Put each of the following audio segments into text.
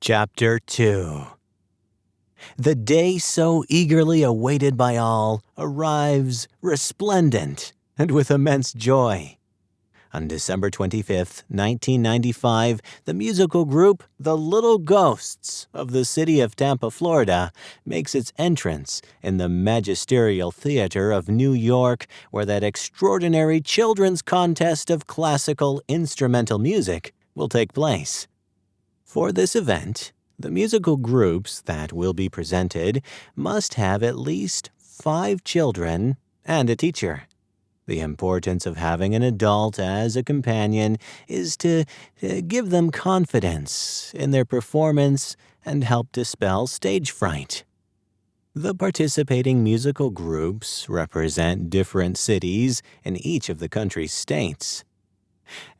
Chapter 2. The day so eagerly awaited by all arrives resplendent and with immense joy. On December 25th, 1995, the musical group The Little Ghosts of the city of Tampa, Florida, makes its entrance in the Magisterial Theater of New York, where that extraordinary children's contest of classical instrumental music will take place. For this event, the musical groups that will be presented must have at least 5 children and a teacher. The importance of having an adult as a companion is to give them confidence in their performance and help dispel stage fright. The participating musical groups represent different cities in each of the country's states.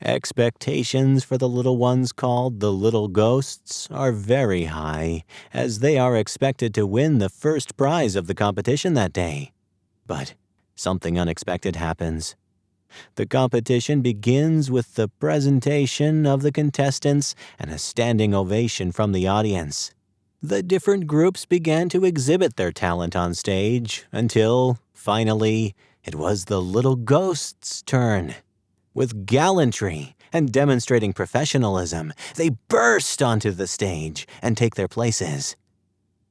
Expectations for the little ones called the Little Ghosts are very high, as they are expected to win the first prize of the competition that day. But something unexpected happens. The competition begins with the presentation of the contestants and a standing ovation from the audience. The different groups began to exhibit their talent on stage until, finally, it was the Little Ghosts' turn. With gallantry and demonstrating professionalism, they burst onto the stage and take their places.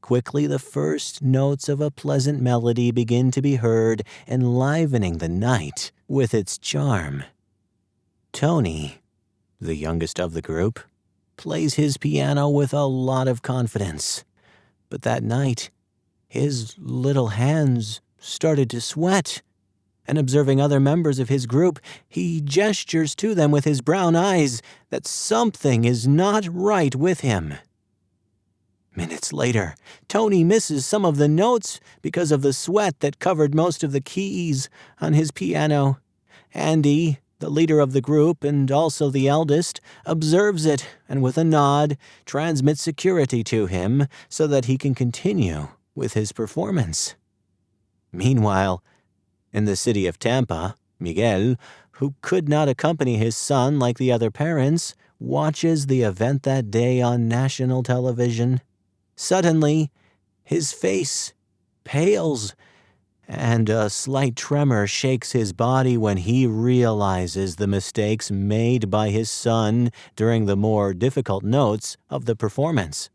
Quickly, the first notes of a pleasant melody begin to be heard, enlivening the night with its charm. Tony, the youngest of the group, plays his piano with a lot of confidence. But that night, his little hands started to sweat. And observing other members of his group, he gestures to them with his brown eyes that something is not right with him. Minutes later, Tony misses some of the notes because of the sweat that covered most of the keys on his piano. Andy, the leader of the group and also the eldest, observes it and with a nod transmits security to him so that he can continue with his performance. Meanwhile, in the city of Tampa, Miguel, who could not accompany his son like the other parents, watches the event that day on national television. Suddenly, his face pales, and a slight tremor shakes his body when he realizes the mistakes made by his son during the more difficult notes of the performance.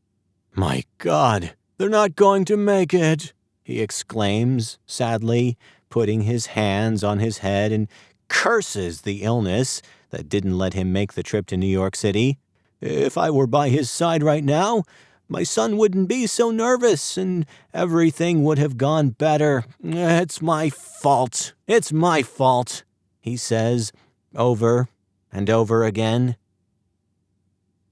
"My God, they're not going to make it!" he exclaims sadly, putting his hands on his head and curses the illness that didn't let him make the trip to New York City. "If I were by his side right now, my son wouldn't be so nervous and everything would have gone better. It's my fault. It's my fault," he says over and over again.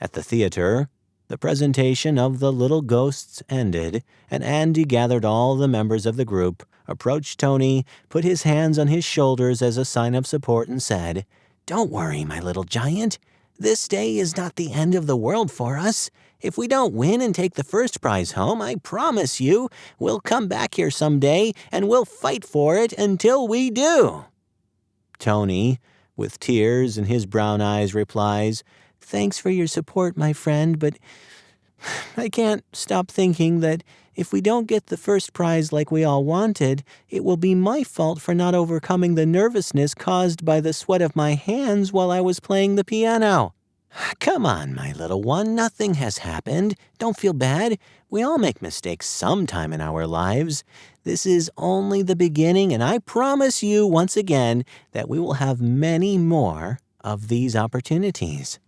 At the theater, the presentation of The Little Ghosts ended, and Andy gathered all the members of the group, approached Tony, put his hands on his shoulders as a sign of support, and said, "Don't worry, my little giant. This day is not the end of the world for us. If we don't win and take the first prize home, I promise you, we'll come back here someday and we'll fight for it until we do." Tony, with tears in his brown eyes, replies, "Thanks for your support, my friend, but I can't stop thinking that if we don't get the first prize like we all wanted, it will be my fault for not overcoming the nervousness caused by the sweat of my hands while I was playing the piano." "Come on, my little one, nothing has happened. Don't feel bad. We all make mistakes sometime in our lives. This is only the beginning, and I promise you once again that we will have many more of these opportunities."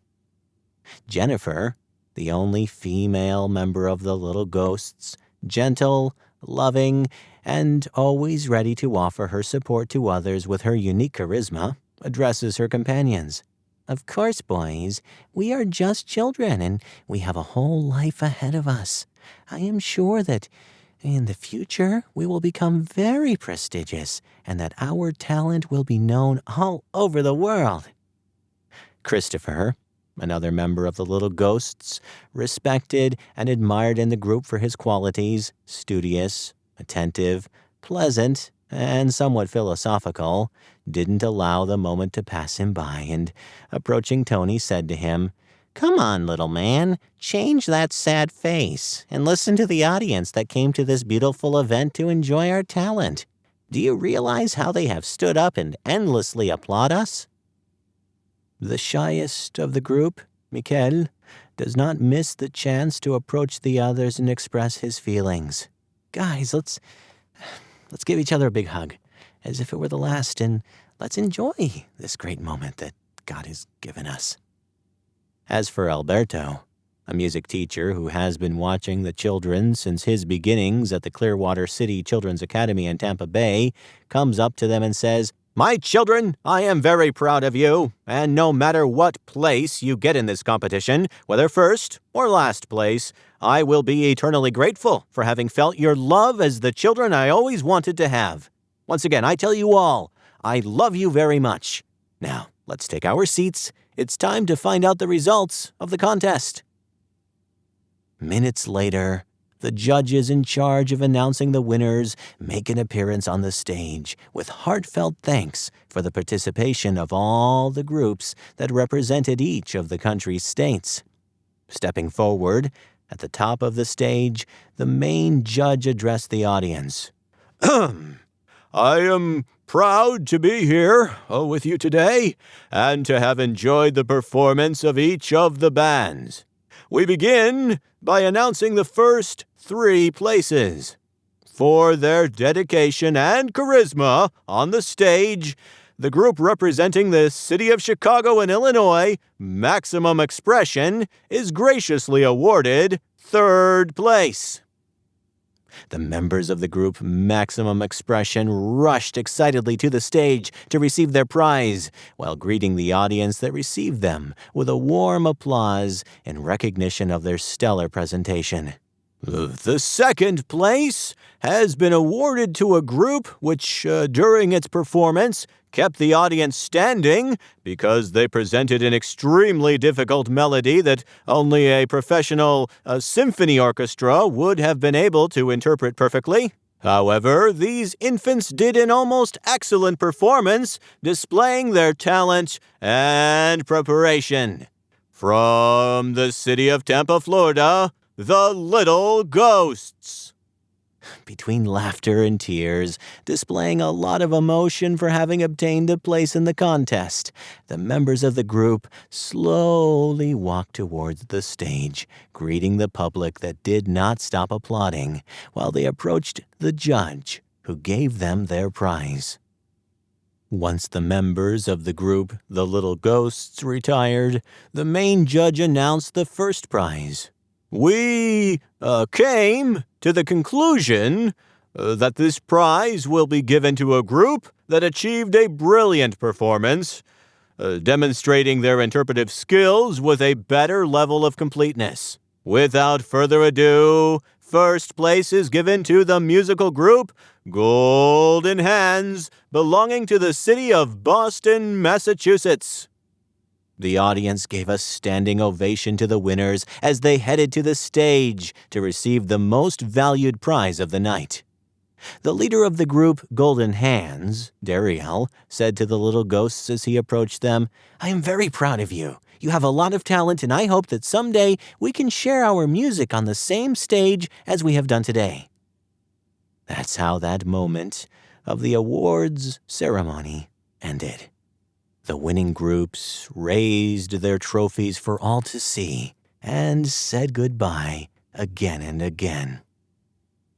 Jennifer, the only female member of the Little Ghosts, gentle, loving, and always ready to offer her support to others with her unique charisma, addresses her companions. "Of course, boys, we are just children, and we have a whole life ahead of us. I am sure that in the future we will become very prestigious, and that our talent will be known all over the world." Christopher, another member of the Little Ghosts, respected and admired in the group for his qualities, studious, attentive, pleasant, and somewhat philosophical, didn't allow the moment to pass him by, and, approaching Tony, said to him, Come on, little man, change that sad face and listen to the audience that came to this beautiful event to enjoy our talent. Do you realize how they have stood up and endlessly applaud us? The shyest of the group, Mikel, does not miss the chance to approach the others and express his feelings. Guys, let's give each other a big hug, as if it were the last, and let's enjoy this great moment that God has given us. As for Alberto, a music teacher who has been watching the children since his beginnings at the Clearwater City Children's Academy in Tampa Bay, comes up to them and says, "My children, I am very proud of you, and no matter what place you get in this competition, whether first or last place, I will be eternally grateful for having felt your love as the children I always wanted to have. Once again, I tell you all, I love you very much. Now, let's take our seats. It's time to find out the results of the contest." Minutes later, the judges in charge of announcing the winners make an appearance on the stage with heartfelt thanks for the participation of all the groups that represented each of the country's states. Stepping forward, at the top of the stage, the main judge addressed the audience. "I am proud to be here with you today and to have enjoyed the performance of each of the bands. We begin by announcing the first 3 places. For their dedication and charisma on the stage, the group representing the city of Chicago and Illinois, Maximum Expression, is graciously awarded 3rd place. The members of the group Maximum Expression rushed excitedly to the stage to receive their prize, while greeting the audience that received them with a warm applause in recognition of their stellar presentation. The 2nd place has been awarded to a group which, during its performance, kept the audience standing because they presented an extremely difficult melody that only a professional symphony orchestra would have been able to interpret perfectly. However, these infants did an almost excellent performance, displaying their talent and preparation. From the city of Tampa, Florida, the Little Ghosts." Between laughter and tears, displaying a lot of emotion for having obtained a place in the contest, the members of the group slowly walked towards the stage, greeting the public that did not stop applauding while they approached the judge, who gave them their prize. Once the members of the group, the Little Ghosts, retired, the main judge announced the first prize. "We came to the conclusion that this prize will be given to a group that achieved a brilliant performance, demonstrating their interpretive skills with a better level of completeness. Without further ado, first place is given to the musical group Golden Hands, belonging to the city of Boston, Massachusetts." The audience gave a standing ovation to the winners as they headed to the stage to receive the most valued prize of the night. The leader of the group, Golden Hands, Dariel, said to the Little Ghosts as he approached them, "I am very proud of you. You have a lot of talent, and I hope that someday we can share our music on the same stage as we have done today." That's how that moment of the awards ceremony ended. The winning groups raised their trophies for all to see and said goodbye again and again.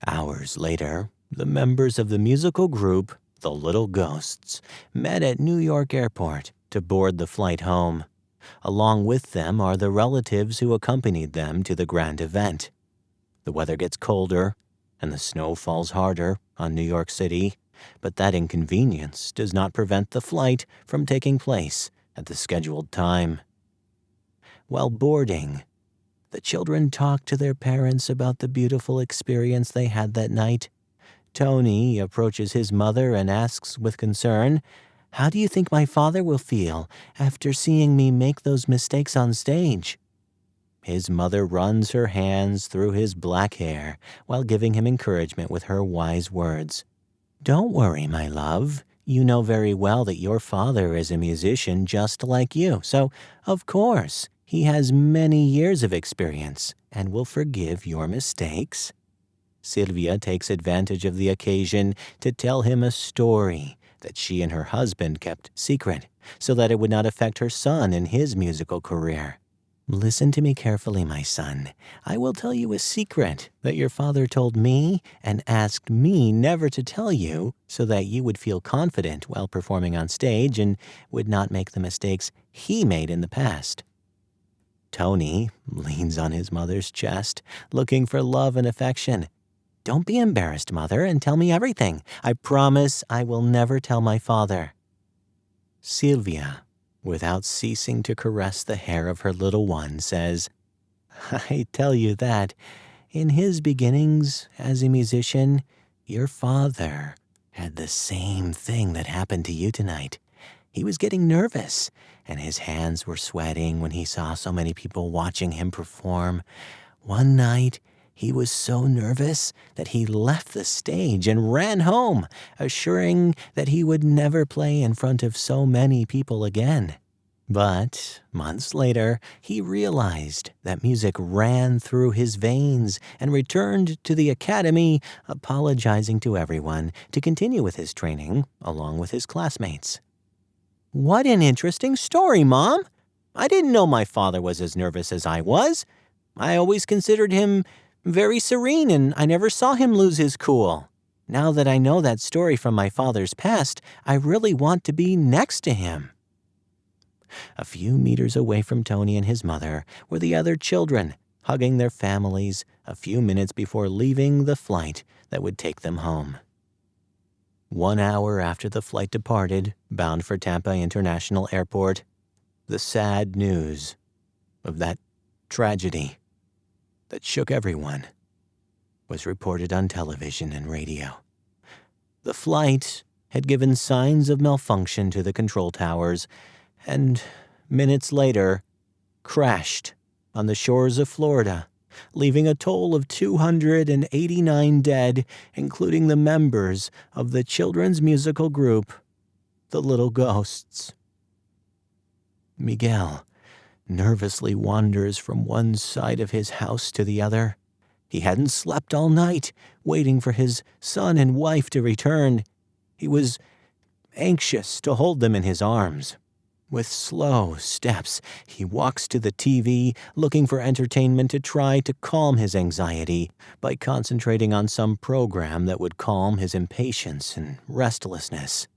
Hours later, the members of the musical group, the Little Ghosts, met at New York Airport to board the flight home. Along with them are the relatives who accompanied them to the grand event. The weather gets colder and the snow falls harder on New York City, but that inconvenience does not prevent the flight from taking place at the scheduled time. While boarding, the children talked to their parents about the beautiful experience they had that night. Tony approaches his mother and asks with concern, "How do you think my father will feel after seeing me make those mistakes on stage?" His mother runs her hands through his black hair while giving him encouragement with her wise words. "Don't worry, my love. You know very well that your father is a musician just like you, so, of course, He has many years of experience and will forgive your mistakes. Sylvia takes advantage of the occasion to tell him a story that she and her husband kept secret so that it would not affect her son in his musical career. Listen to me carefully, my son. I will tell you a secret that your father told me and asked me never to tell you so that you would feel confident while performing on stage and would not make the mistakes he made in the past. Tony leans on his mother's chest, looking for love and affection. Don't be embarrassed, Mother, and tell me everything. I promise I will never tell my father. Sylvia, without ceasing to caress the hair of her little one, says, I tell you that, in his beginnings as a musician, your father had the same thing that happened to you tonight. He was getting nervous, and his hands were sweating when he saw so many people watching him perform. One night, he was so nervous that he left the stage and ran home, assuring that he would never play in front of so many people again. But months later, he realized that music ran through his veins and returned to the academy, apologizing to everyone to continue with his training along with his classmates. What an interesting story, Mom! I didn't know my father was as nervous as I was. I always considered him very serene, and I never saw him lose his cool. Now that I know that story from my father's past, I really want to be next to him. A few meters away from Tony and his mother were the other children, hugging their families a few minutes before leaving the flight that would take them home. 1 hour after the flight departed, bound for Tampa International Airport, the sad news of that tragedy that shook everyone was reported on television and radio. The flight had given signs of malfunction to the control towers and, minutes later, crashed on the shores of Florida, leaving a toll of 289 dead, including the members of the children's musical group, the Little Ghosts. Miguel nervously wanders from one side of his house to the other. He hadn't slept all night, waiting for his son and wife to return. He was anxious to hold them in his arms. With slow steps, he walks to the TV, looking for entertainment to try to calm his anxiety by concentrating on some program that would calm his impatience and restlessness.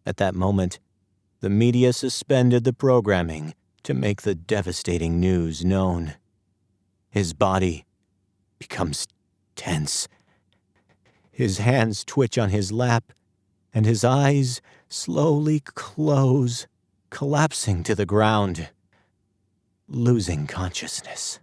At that moment, the media suspended the programming to make the devastating news known. His body becomes tense. His hands twitch on his lap, and his eyes slowly close, collapsing to the ground, losing consciousness.